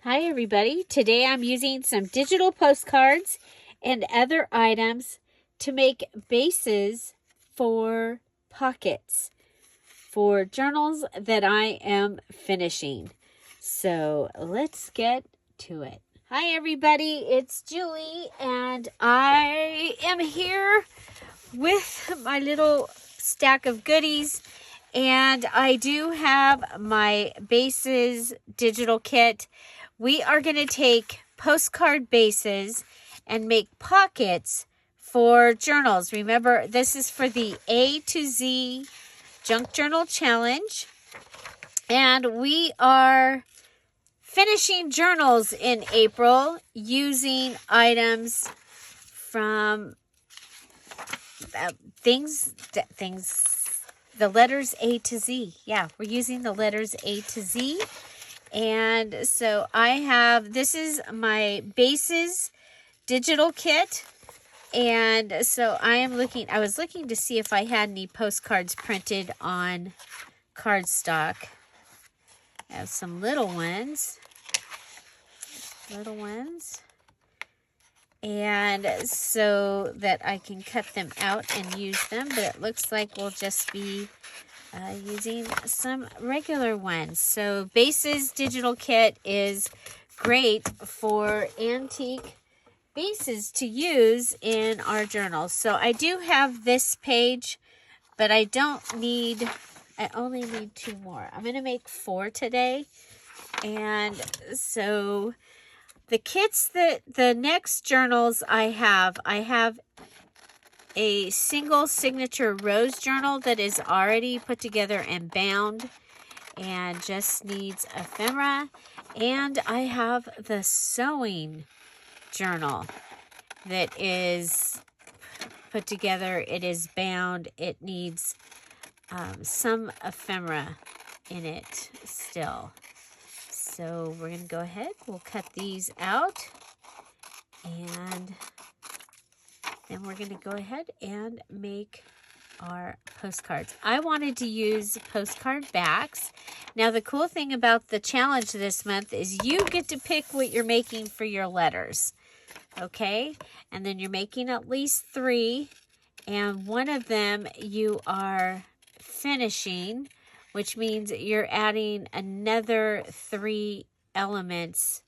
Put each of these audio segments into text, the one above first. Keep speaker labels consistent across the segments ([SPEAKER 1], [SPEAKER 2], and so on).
[SPEAKER 1] Hi everybody, today I'm using some digital postcards and other items to make bases for pockets for journals that I am finishing. So let's get to it. Hi everybody, it's Julie and I am here with my little stack of goodies, and I do have my bases digital kit. We are going to take postcard bases and make pockets for journals. Remember, this is for the A to Z Junk Journal Challenge, and we are finishing journals in April using items from the letters A to Z. Yeah, we're using the letters A to Z. And so this is my bases digital kit. And so I was looking to see if I had any postcards printed on cardstock. I have some little ones. And so that I can cut them out and use them, but it looks like we'll just be using some regular ones. So Bases Digital Kit is great for antique bases to use in our journals. So I do have this page, but I only need 2 more. I'm going to make 4 today. And so the kits the next journals I have a single signature rose journal that is already put together and bound and just needs ephemera. And I have the sewing journal that is put together. It is bound. It needs some ephemera in it still. So we're going to go ahead. We'll cut these out. And then we're going to go ahead and make our postcards. I wanted to use postcard backs. Now, the cool thing about the challenge this month is you get to pick what you're making for your letters. Okay? And then you're making at least 3. And one of them you are finishing, which means you're adding another 3 elements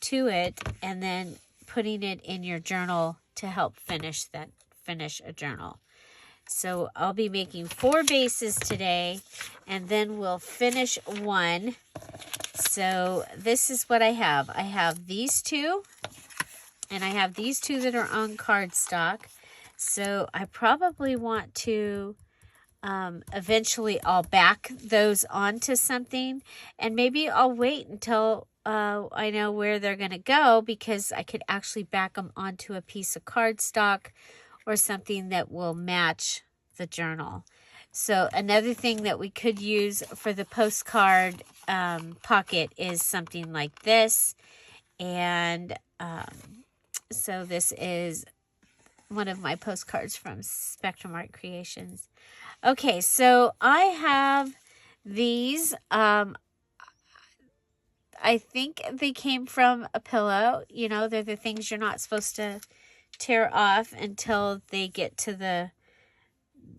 [SPEAKER 1] to it and then putting it in your journal to help finish a journal. So I'll be making 4 bases today, and then we'll finish 1. So this is what I have. I have these 2, and I have these 2 that are on cardstock. So I probably want to eventually I'll back those onto something, and maybe I'll wait until I know where they're going to go, because I could actually back them onto a piece of cardstock or something that will match the journal. So another thing that we could use for the postcard pocket is something like this. And so this is one of my postcards from Spectrum Art Creations. Okay, so I have these. I think they came from a pillow. You know, they're the things you're not supposed to tear off until they get to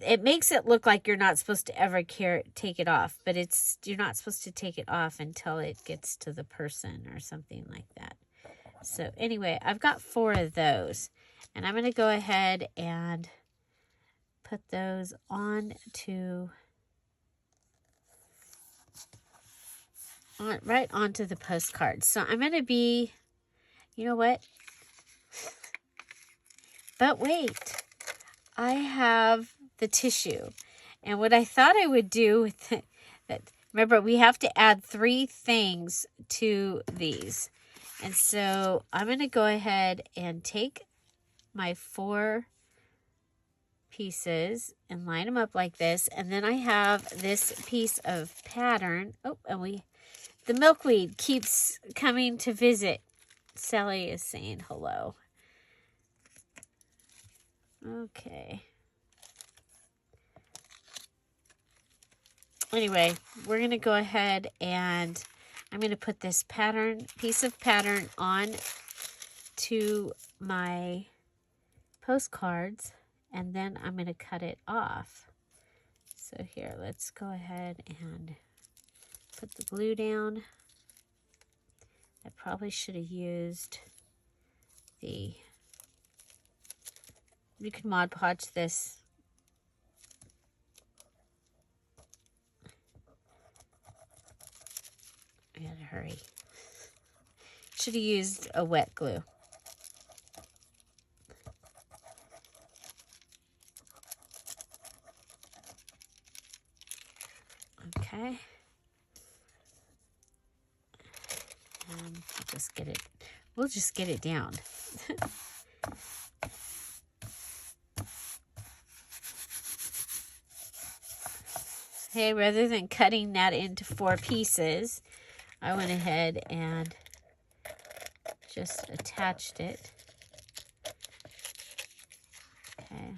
[SPEAKER 1] it makes it look like you're not supposed to ever take it off, but you're not supposed to take it off until it gets to the person or something like that. So anyway, I've got 4 of those, and I'm going to go ahead and put those right onto the postcard. So I'm going to be, you know what? But wait, I have the tissue. And what I thought I would do with remember, we have to add 3 things to these. And so I'm going to go ahead and take my 4 pieces and line them up like this. And then I have this piece of pattern. Oh, and the milkweed keeps coming to visit. Sally is saying hello. Okay. Anyway, we're going to go ahead and I'm going to put this piece of pattern on to my postcards, and then I'm going to cut it off. So here, let's go ahead and put the glue down. I probably should have used you could Mod Podge this. I gotta hurry. Should have used a wet glue. Okay. And we'll just get it down. Okay, rather than cutting that into 4 pieces, I went ahead and just attached it. Okay,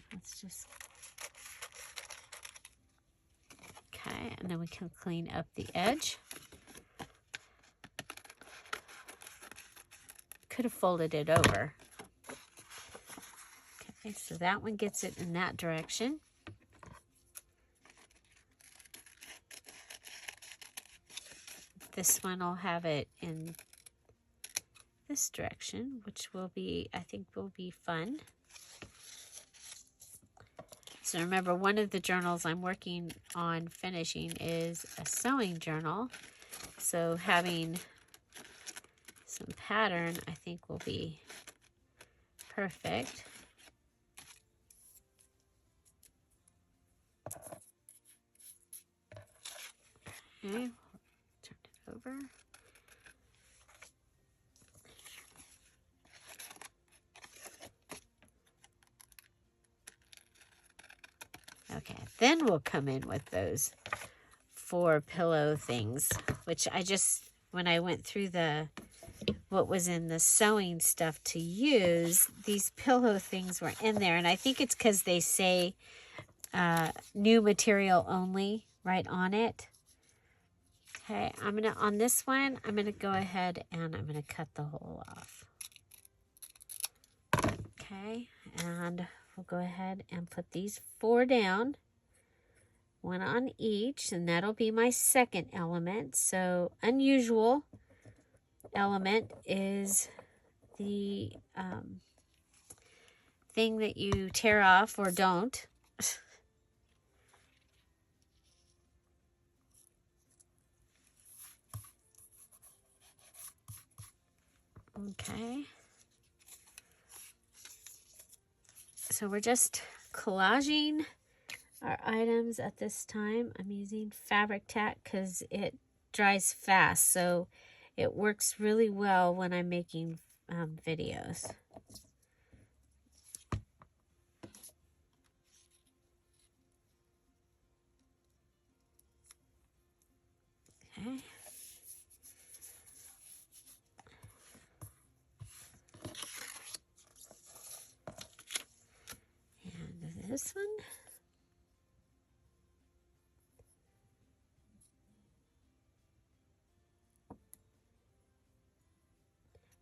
[SPEAKER 1] okay, and then we can clean up the edge. Could have folded it over. Okay, so that one gets it in that direction. This one will have it in this direction, which will be, I think, will be fun. So remember, one of the journals I'm working on finishing is a sewing journal. So having some pattern, I think, will be perfect. Okay, turn it over. Okay, then we'll come in with those 4 pillow things, which I just, when I went through what was in the sewing stuff to use, these pillow things were in there. And I think it's because they say new material only right on it. Okay, on this one, I'm gonna go ahead and I'm gonna cut the hole off. Okay, and we'll go ahead and put these 4 down, 1 on each, and that'll be my second element. So unusual element is the thing that you tear off or don't. Okay. So we're just collaging our items at this time. I'm using fabric tack because it dries fast, so it works really well when I'm making videos. Okay. And this one.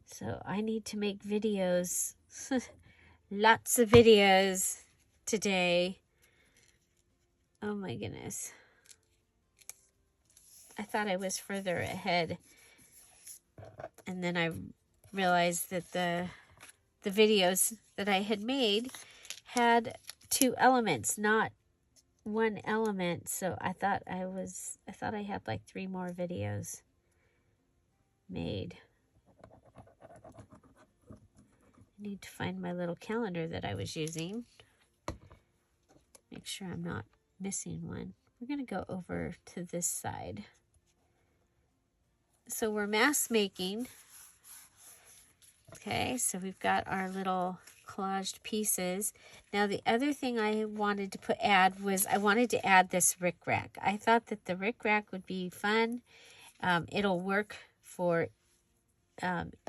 [SPEAKER 1] So I need to make videos, lots of videos today. Oh my goodness. I thought I was further ahead. And then I realized that the videos that I had made had 2 elements, not 1 element. So I thought I had like 3 more videos made. I need to find my little calendar that I was using. Make sure I'm not missing one. We're going to go over to this side. So we're mask making. Okay, so we've got our little collaged pieces. Now the other thing I wanted to add was I wanted to add this rickrack. I thought that the rickrack would be fun. It'll work for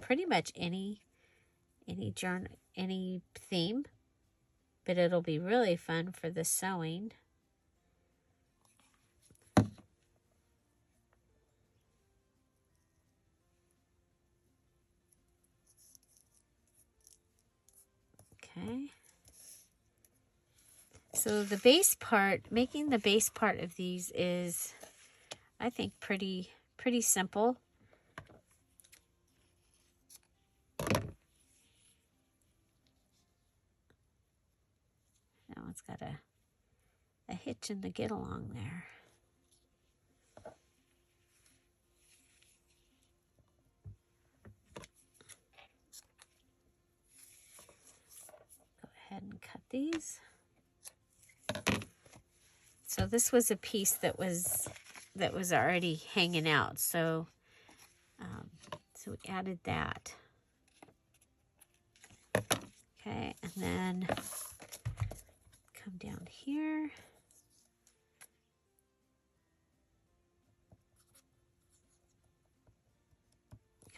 [SPEAKER 1] pretty much any journal, any theme, but it'll be really fun for the sewing. Okay. So the base part, making the base part of these is, I think, pretty simple. That one's got a hitch in the get along there. Go ahead and cut these. So this was a piece that was already hanging out. So so we added that. Okay, and then come down here.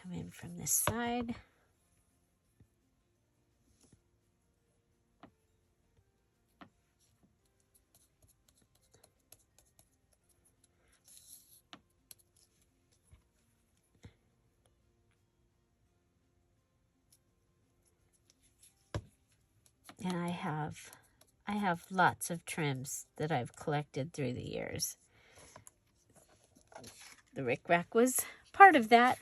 [SPEAKER 1] Come in from this side. And I have lots of trims that I've collected through the years. The rickrack was part of that.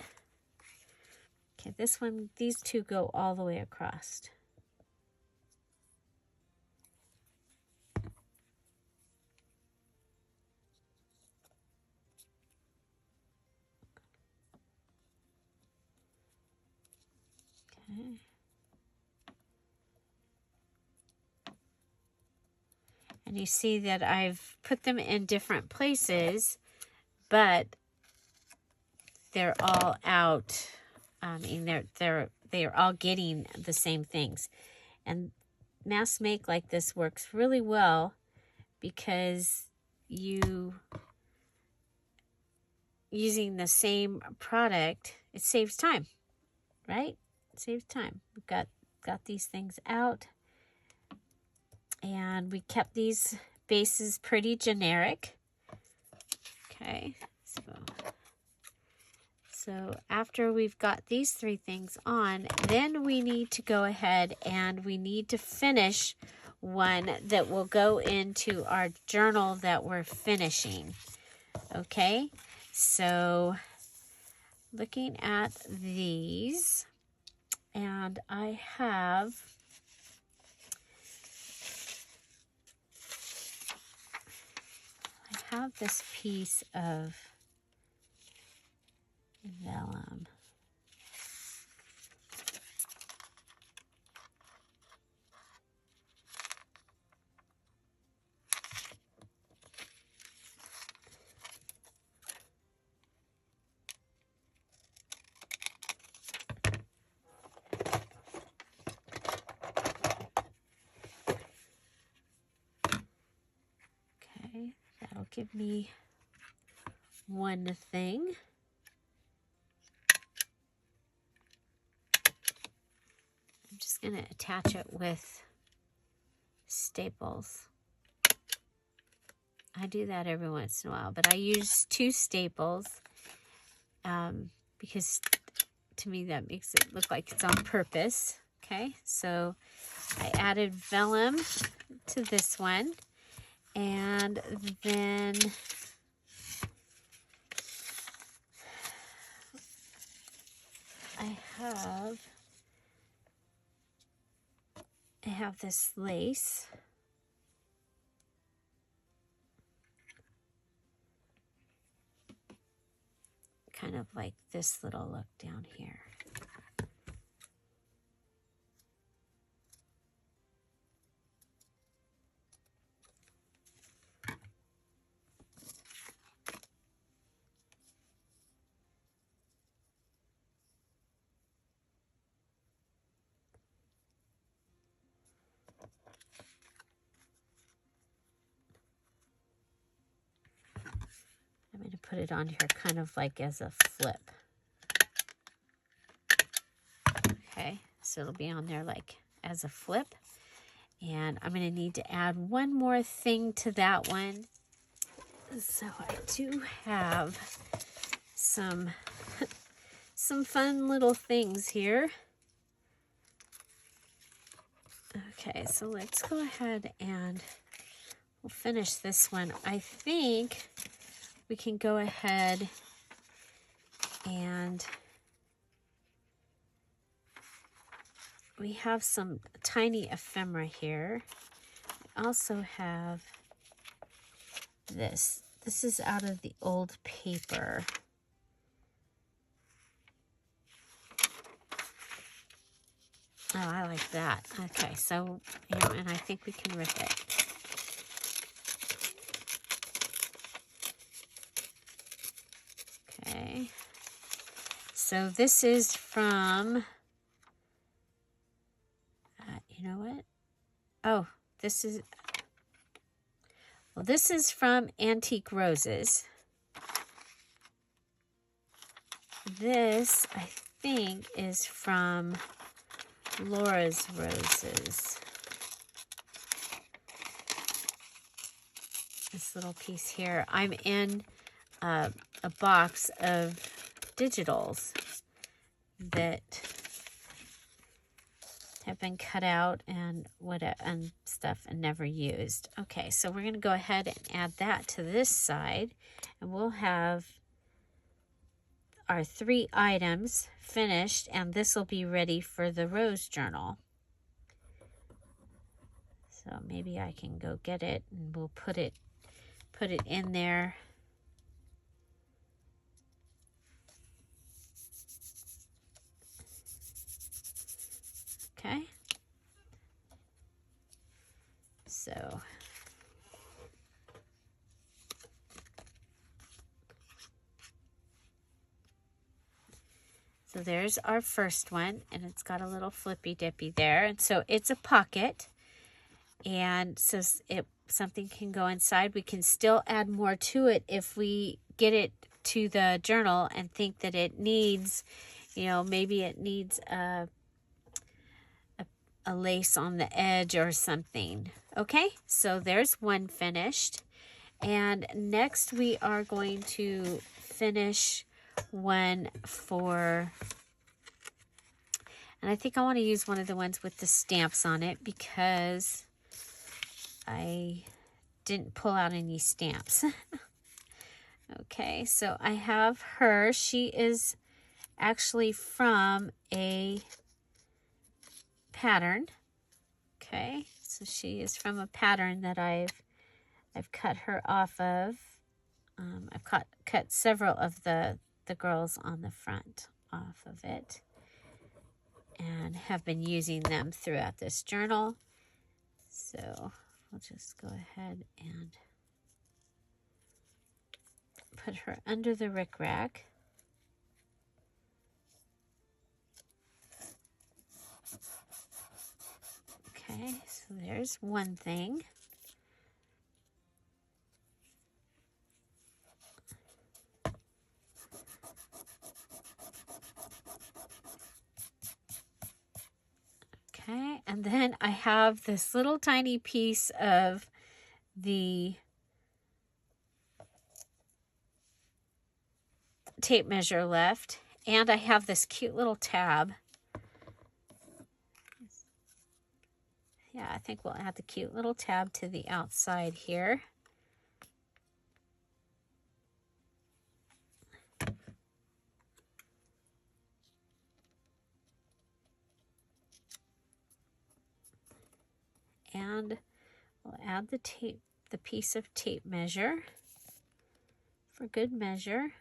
[SPEAKER 1] Okay, this one, these two go all the way across. Okay. And you see that I've put them in different places, but they're all out. I mean, they're all getting the same things. And mass make like this works really well because using the same product, it saves time, right? It saves time. We've got these things out. And we kept these bases pretty generic. Okay, so after we've got these three things on, then we need to go ahead and we need to finish one that will go into our journal that we're finishing. Okay, so looking at these, and I have this piece of vellum. Okay, that'll give me one thing. I'm just going to attach it with staples. I do that every once in a while, but I use 2 staples because to me that makes it look like it's on purpose. Okay, so I added vellum to this one, and then I have this lace. Kind of like this little look down here. I'm going to put it on here kind of like as a flip. Okay, so it'll be on there like as a flip. And I'm going to need to add one more thing to that one. So I do have some fun little things here. Okay, so let's go ahead and we'll finish this one. I think we can go ahead and we have some tiny ephemera here. We also have this. This is out of the old paper. Oh, I like that. Okay, so, you know, and I think we can rip it. Okay. So this is from, you know what? Oh, this is, well, this is from Antique Roses. This, I think, is from Laura's Roses. This little piece here. I'm in a box of digitals that have been cut out and stuff and never used. Okay, so we're going to go ahead and add that to this side, and we'll have our 3 items finished, and this will be ready for the rose journal. So maybe I can go get it and we'll put it in there. Okay. So there's our first one, and it's got a little flippy dippy there, and so it's a pocket, and so something can go inside. We can still add more to it if we get it to the journal and think that it needs, you know, maybe it needs a lace on the edge or something. Okay, so there's one finished, and next we are going to finish one for, and I think I want to use one of the ones with the stamps on it because I didn't pull out any stamps. Okay, so I have her. She is actually from a pattern. Okay, so she is from a pattern that I've cut her off of. I've cut several of the girls on the front off of it and have been using them throughout this journal. So we'll just go ahead and put her under the rickrack. Okay, so there's one thing. Okay, and then I have this little tiny piece of the tape measure left, and I have this cute little tab. Yeah, I think we'll add the cute little tab to the outside here. And we'll add the piece of tape measure for good measure.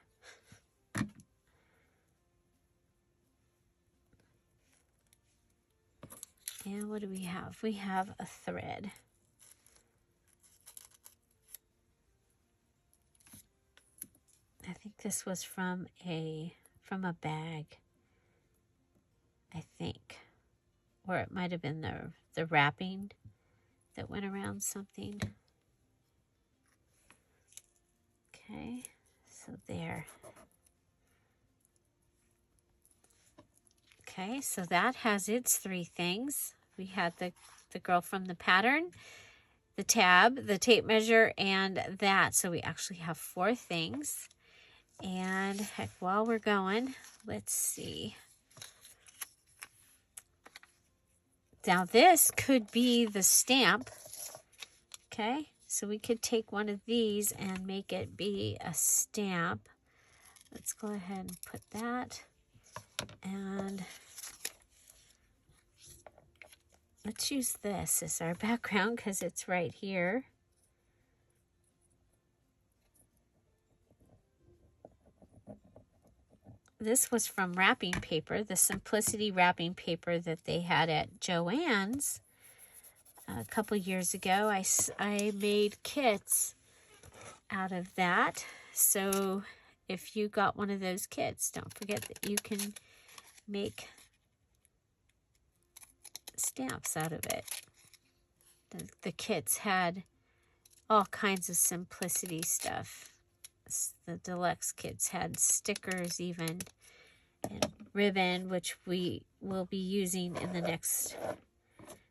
[SPEAKER 1] And what do we have? We have a thread. I think this was from a bag, I think. Or it might have been the wrapping that went around something. Okay, so there. Okay, so that has its 3 things. We had the girl from the pattern, the tab, the tape measure, and that. So we actually have 4 things. And heck, while we're going, let's see. Now this could be the stamp. Okay, so we could take one of these and make it be a stamp. Let's go ahead and put that. And let's use this as our background because it's right here. This was from wrapping paper, the Simplicity wrapping paper that they had at Joann's a couple years ago. I made kits out of that. So if you got one of those kits, don't forget that you can make stamps out of it. The kits had all kinds of Simplicity stuff. The deluxe kits had stickers even, and ribbon, which we will be using in the next,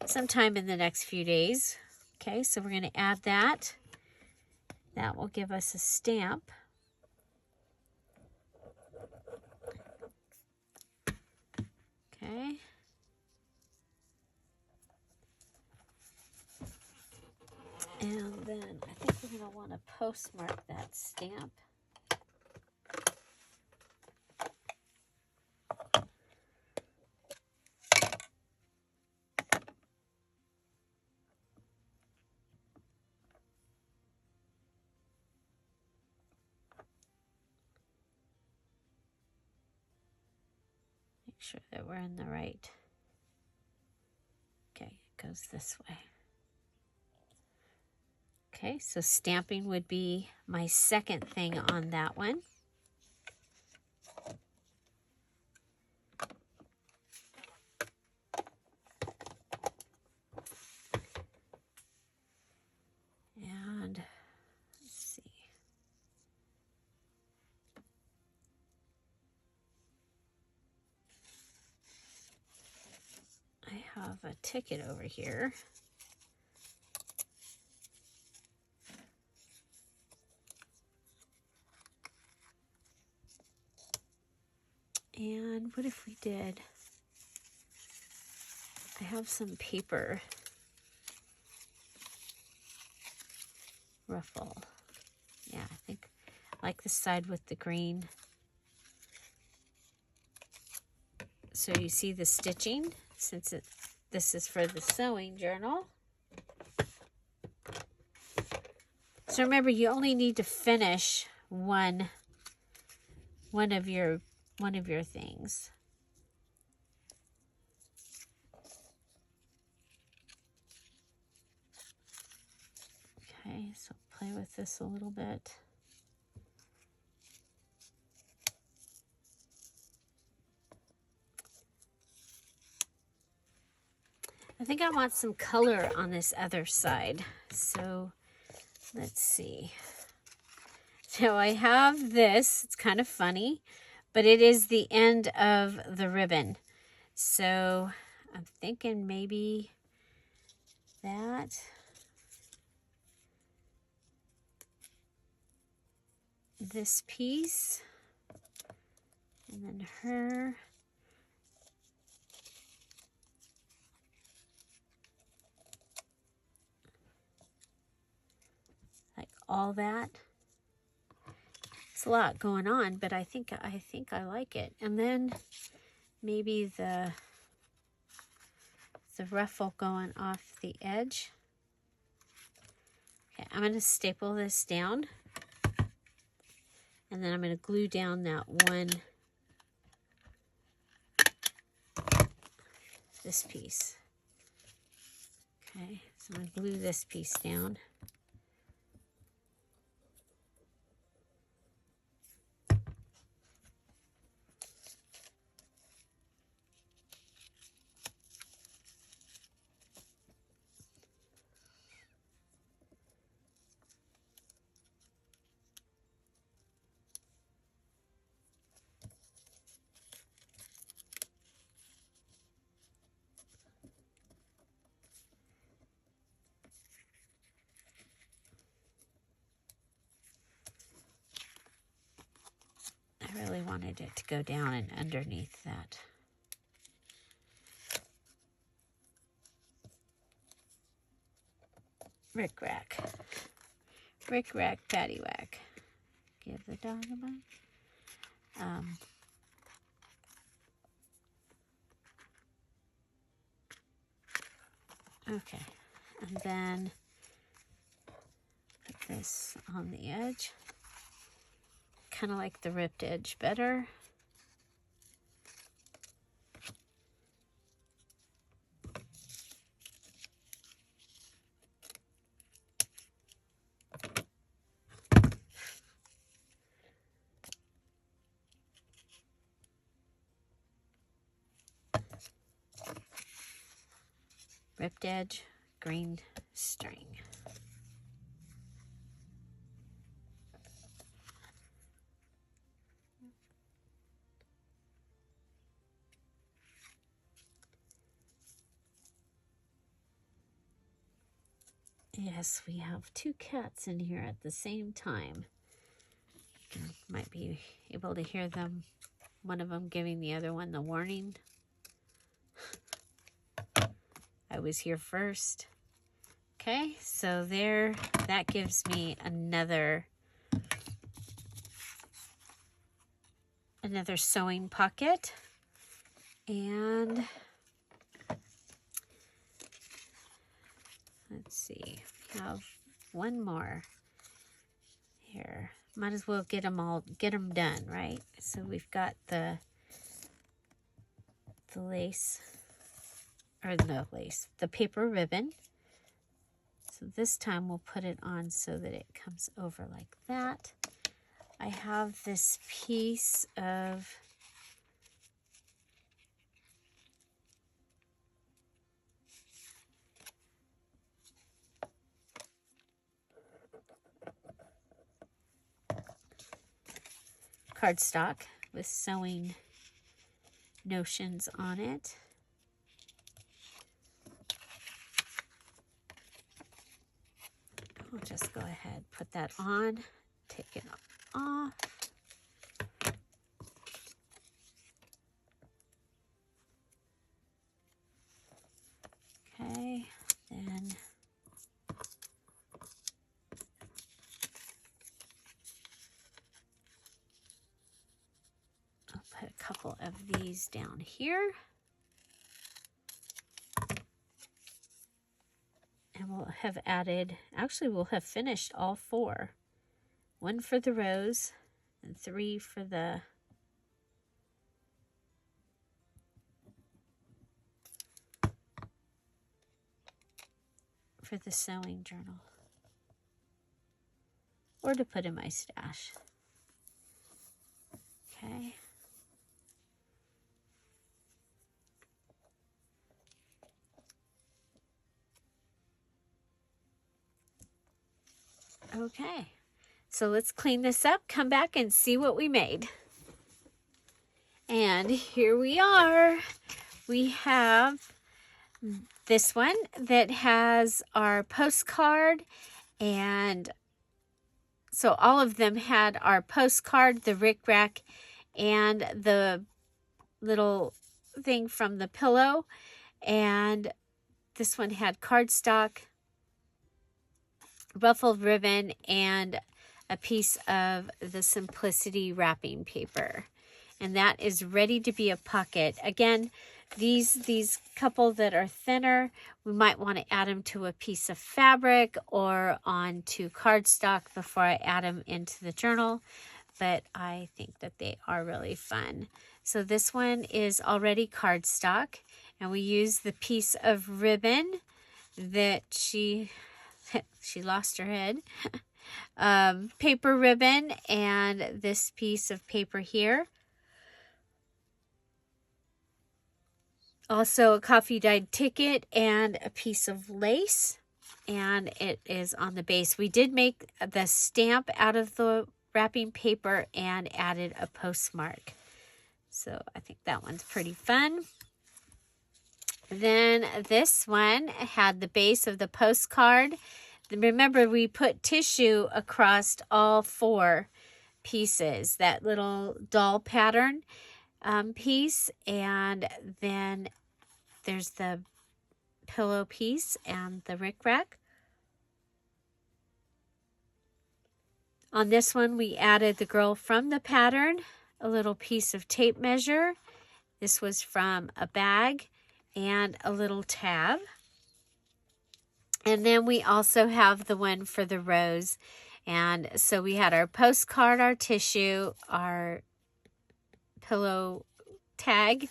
[SPEAKER 1] sometime in the next few days. Okay, so we're going to add that. That will give us a stamp. Okay. And then I think we're going to want to postmark that stamp. Make sure that we're in the right. Okay, it goes this way. Okay, so stamping would be my second thing on that one. And let's see. I have a ticket over here. And what if we did, I have some paper ruffle. Yeah, I think I like the side with the green. So you see the stitching, since this is for the sewing journal. So remember, you only need to finish one of your things. Okay, so play with this a little bit. I think I want some color on this other side. So let's see. So I have this. It's kind of funny, but it is the end of the ribbon. So I'm thinking maybe that. This piece. And then her. Like all that. It's a lot going on, but I think I like it. And then maybe the ruffle going off the edge. Okay, I'm going to staple this down. And then I'm going to glue down that one, this piece. Okay, so I'm going to glue this piece down. I really wanted it to go down and underneath that. Rick Rack. Rick Rack, Patty Whack. Give the dog a bone. Okay, and then put this on the edge. Kind of like the ripped edge better. Ripped edge, green string. Yes, we have two cats in here at the same time. You might be able to hear them, one of them giving the other one the warning. I was here first. Okay, so there, that gives me another sewing pocket. And let's see, we have one more here. Might as well get them done, right? So we've got the lace, or the lace, the paper ribbon. So this time we'll put it on so that it comes over like that. I have this piece of cardstock with sewing notions on it. I'll just go ahead, put that on, take it off. Okay, then I'll put a couple of these down here. And we'll have added, actually we'll have finished all four. One for the rose and three for the sewing journal. Or to put in my stash. Okay. Okay, so let's clean this up, come back and see what we made. And here we are. We have this one that has our postcard, and so all of them had our postcard, the Rick Rack, and the little thing from the pillow. And this one had cardstock, ruffled ribbon, and a piece of the Simplicity wrapping paper. And that is ready to be a pocket. Again, these couple that are thinner, we might want to add them to a piece of fabric or onto cardstock before I add them into the journal. But I think that they are really fun. So this one is already cardstock, and we use the piece of ribbon that she lost her head. Paper ribbon and this piece of paper here. Also a coffee dyed ticket and a piece of lace, and it is on the base. We did make the stamp out of the wrapping paper and added a postmark. So I think that one's pretty fun. Then this one had the base of the postcard. Remember, we put tissue across all four pieces, that little doll pattern piece, and then there's the pillow piece and the Rick Rack. On this one, we added the girl from the pattern, a little piece of tape measure. This was from a bag, and a little tab. And then we also have the one for the rose. And so we had our postcard, our tissue, our pillow tag,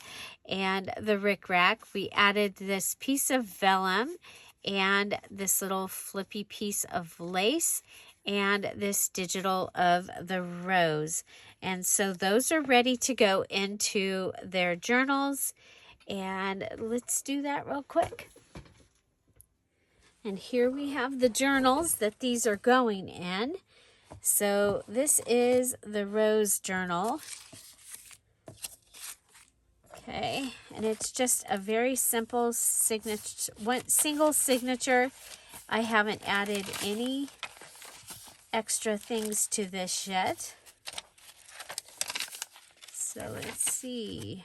[SPEAKER 1] and the rickrack. We added this piece of vellum and this little flippy piece of lace and this digital of the rose. And so those are ready to go into their journals. And let's do that real quick. And here we have the journals that these are going in. So this is the rose journal. Okay, and it's just a very simple signature, one single signature. I haven't added any extra things to this yet. So let's see.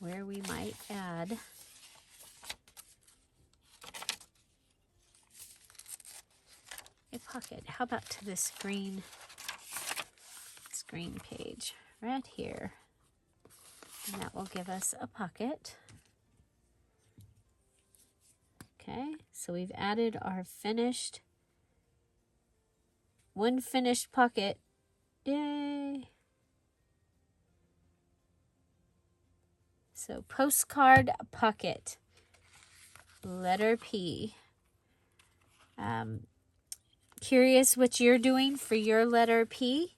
[SPEAKER 1] Where we might add a pocket. How about to this green page right here? And that will give us a pocket. Okay, so we've added our one finished pocket. Yay! So postcard pocket, letter P. Curious what you're doing for your letter P?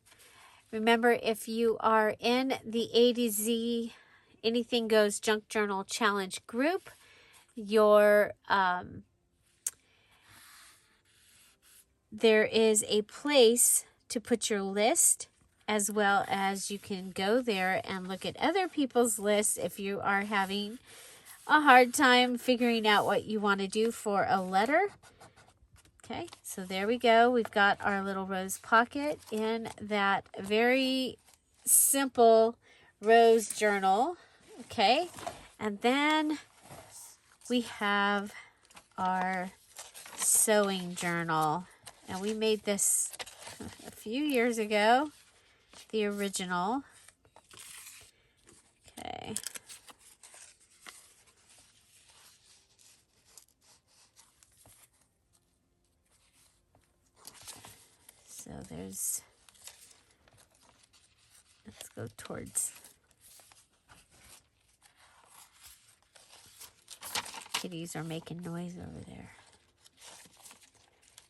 [SPEAKER 1] Remember, if you are in the A to Z Anything Goes Junk Journal Challenge group, there is a place to put your list, as well as you can go there and look at other people's lists if you are having a hard time figuring out what you want to do for a letter. Okay, so there we go. We've got our little rose pocket in that very simple rose journal. Okay, and then we have our sewing journal. And we made this a few years ago, the original. Okay. So let's go towards kitties are making noise over there.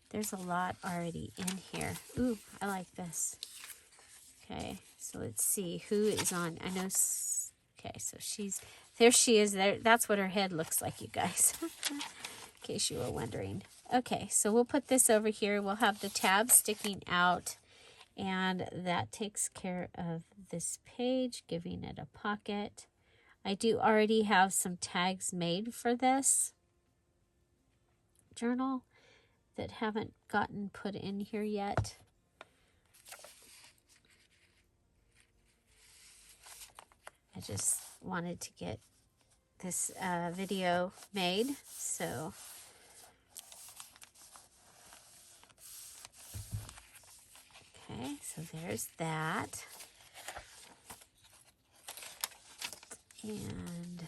[SPEAKER 1] There's a lot already in here. Ooh, I like this. Okay, so let's see who is on. I know. Okay, so there she is. There. That's what her head looks like, you guys. In case you were wondering. Okay, so we'll put this over here. We'll have the tab sticking out, and that takes care of this page, giving it a pocket. I do already have some tags made for this journal that haven't gotten put in here yet. I just wanted to get this video made, so okay, so there's that. And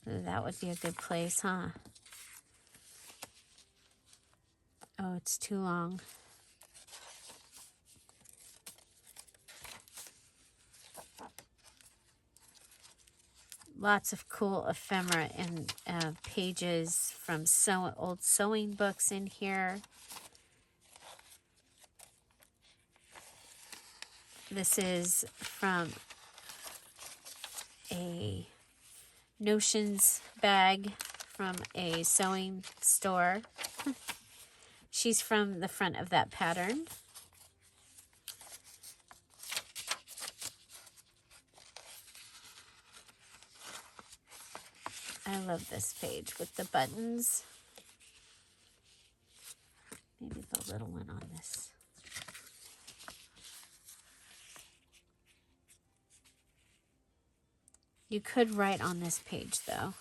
[SPEAKER 1] that would be a good place, huh? Oh, it's too long. Lots of cool ephemera and pages from old sewing books in here. This is from a notions bag from a sewing store. She's from the front of that pattern. I love this page with the buttons. Maybe the little one on this. You could write on this page though.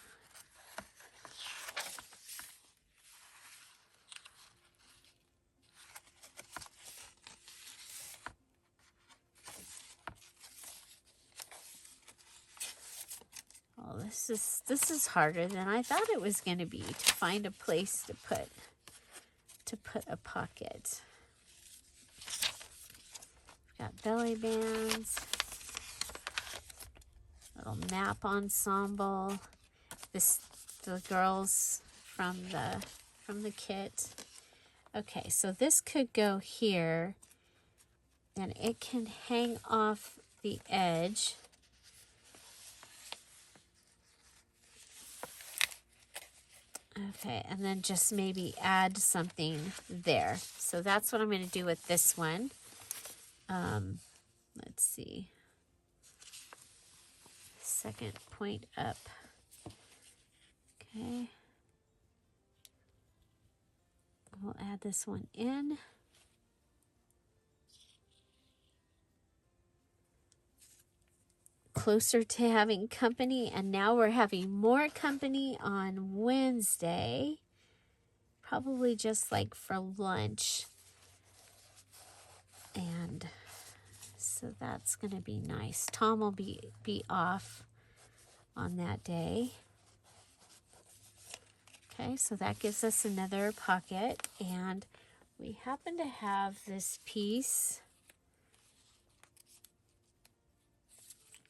[SPEAKER 1] Oh, this is harder than I thought it was going to be, to find a place to put a pocket. We've got belly bands, little map ensemble. The girls from the kit. Okay, so this could go here, and it can hang off the edge. Okay, and then just maybe add something there. So that's what I'm going to do with this one. Let's see. Second point up. Okay. We'll add this one in. Closer to having company, and now we're having more company on Wednesday. Probably just like for lunch. And so that's going to be nice. Tom will be off on that day. Okay, so that gives us another pocket, and we happen to have this piece,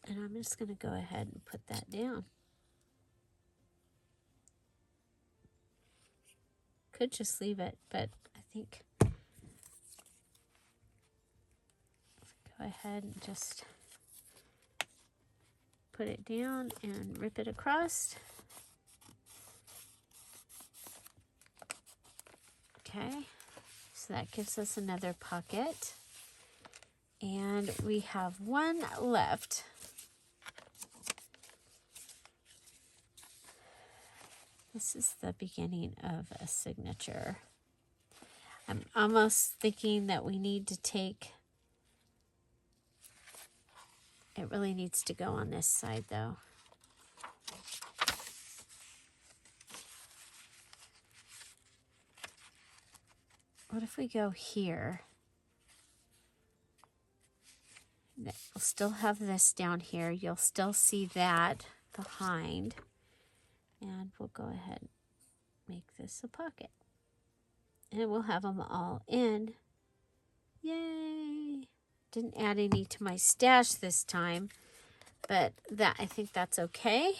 [SPEAKER 1] and I'm just going to go ahead and put that down. Could just leave it, but I think go ahead and just put it down and rip it across. Okay, so that gives us another pocket, and we have one left. This is the beginning of a signature. I'm almost thinking that we need to take, it really needs to go on this side though. What if we go here? We'll still have this down here. You'll still see that behind. And we'll go ahead and make this a pocket. And we'll have them all in. Yay! Didn't add any to my stash this time, but I think that's okay.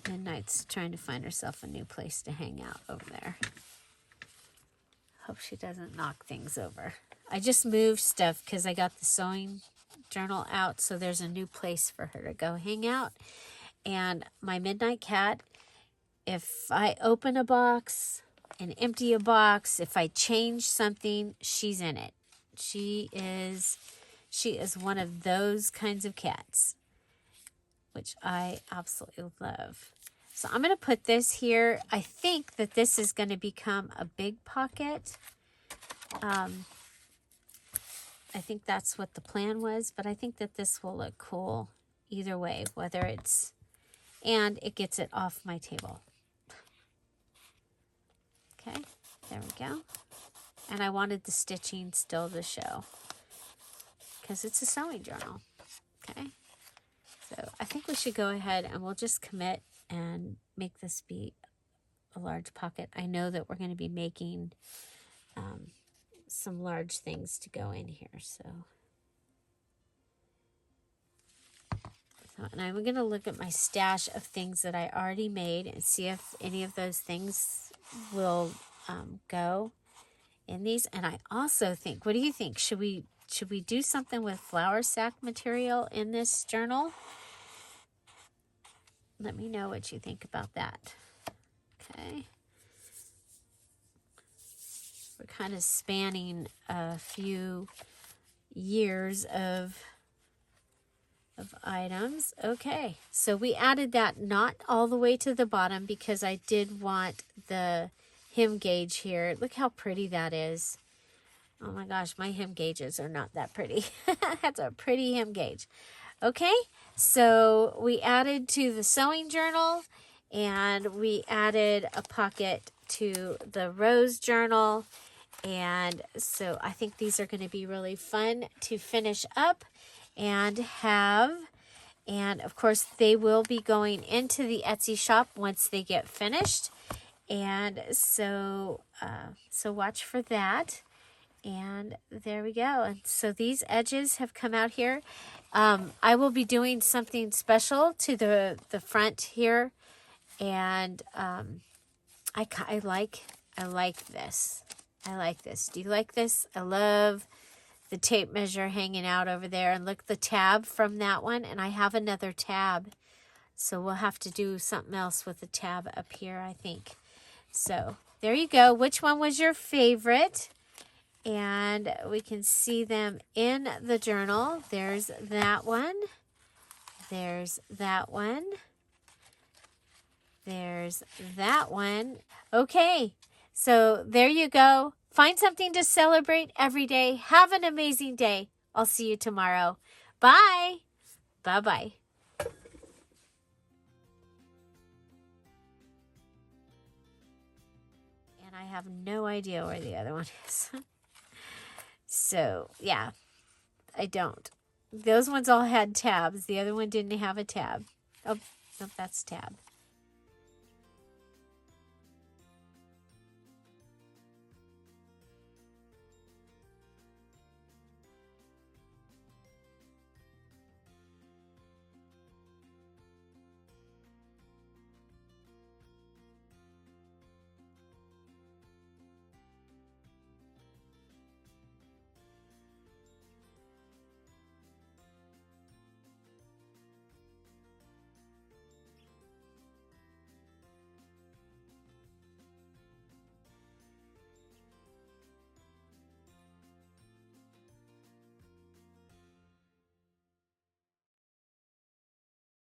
[SPEAKER 1] Midnight's trying to find herself a new place to hang out over there. Hope she doesn't knock things over. I just moved stuff because I got the sewing journal out, so there's a new place for her to go hang out. And my Midnight cat, if I open a box and empty a box, if I change something, she's in it. She is one of those kinds of cats, which I absolutely love. So I'm going to put this here. I think that this is going to become a big pocket. I think that's what the plan was, but I think that this will look cool either way, whether it's, and it gets it off my table. Okay, there we go. And I wanted the stitching still to show because it's a sewing journal. Okay, so I think we should go ahead and we'll just commit and make this be a large pocket. I know that we're going to be making some large things to go in here, so and I'm going to look at my stash of things that I already made and see if any of those things will go in these. And I also think, what do you think? Should we do something with flour sack material in this journal? Let me know what you think about that. Okay. We're kind of spanning a few years of items. Okay, so we added that not all the way to the bottom because I did want the hem gauge here. Look how pretty that is. Oh my gosh, my hem gauges are not that pretty. That's a pretty hem gauge. Okay, so we added to the sewing journal, and we added a pocket to the rose journal. And so I think these are going to be really fun to finish up and have. And of course, they will be going into the Etsy shop once they get finished. And so, so watch for that. And there we go. And so these edges have come out here. I will be doing something special to the front here. And I like this. I like this. Do you like this? I love the tape measure hanging out over there. And look, the tab from that one. And I have another tab. So we'll have to do something else with the tab up here, I think. So there you go. Which one was your favorite? And we can see them in the journal. There's that one. There's that one. There's that one. Okay, so there you go. Find something to celebrate every day. Have an amazing day. I'll see you tomorrow. Bye. Bye-bye. And I have no idea where the other one is. So, yeah, I don't. Those ones all had tabs. The other one didn't have a tab. Oh, no, that's tab.